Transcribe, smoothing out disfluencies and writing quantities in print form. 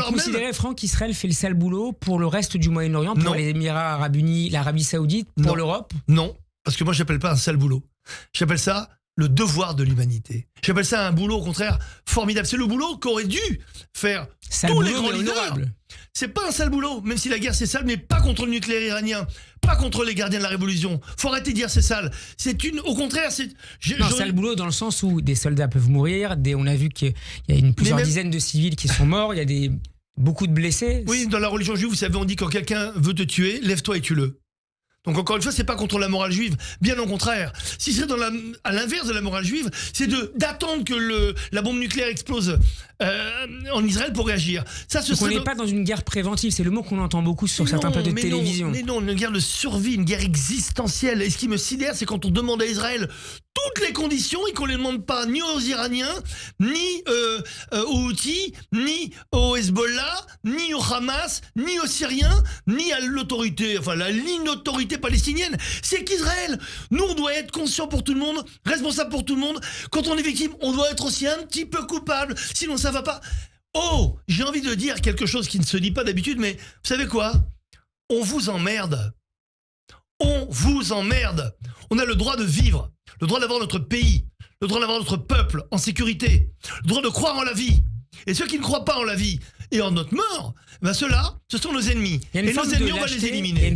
alors vous considérez, même... Franck, qu'Israël fait le sale boulot pour le reste du Moyen-Orient, pour Non. les Émirats Arabes Unis, l'Arabie Saoudite, pour Non. l'Europe? Non, parce que moi, j'appelle pas un sale boulot. J'appelle ça le devoir de l'humanité. J'appelle ça un boulot, au contraire, formidable. C'est le boulot qu'aurait dû faire Sale tous boulot, les grands mais leaders. honorable. C'est pas un sale boulot, même si la guerre c'est sale, mais pas contre le nucléaire iranien, pas contre les gardiens de la révolution. Faut arrêter de dire c'est sale. Au contraire, c'est... Non, sale boulot dans le sens où des soldats peuvent mourir, on a vu qu'il y a plusieurs dizaines de civils qui sont morts, il y a beaucoup de blessés. Oui, dans la religion juive, vous savez, on dit quand quelqu'un veut te tuer, lève-toi et tue-le. Donc encore une fois, c'est pas contre la morale juive, bien au contraire. Si c'est à l'inverse de la morale juive, c'est d'attendre que la bombe nucléaire explose en Israël pour réagir. Donc on n'est pas dans une guerre préventive, c'est le mot qu'on entend beaucoup sur certains plateaux de télévision. Mais non, une guerre de survie, une guerre existentielle. Et ce qui me sidère, c'est quand on demande à Israël toutes les conditions et qu'on ne les demande pas ni aux Iraniens, ni aux Houthis, ni au Hezbollah, ni au Hamas, ni aux Syriens, ni à l'autorité, enfin la ligne d'autorité palestinienne. C'est qu'Israël, nous on doit être conscient pour tout le monde, responsable pour tout le monde. Quand on est victime, on doit être aussi un petit peu coupable, sinon ça va pas. Oh, j'ai envie de dire quelque chose qui ne se dit pas d'habitude, mais vous savez quoi? On vous emmerde. On vous emmerde. On a le droit de vivre, le droit d'avoir notre pays, le droit d'avoir notre peuple en sécurité, le droit de croire en la vie. Et ceux qui ne croient pas en la vie et en notre mort, ben ceux-là, ce sont nos ennemis. Et nos ennemis, on va les éliminer.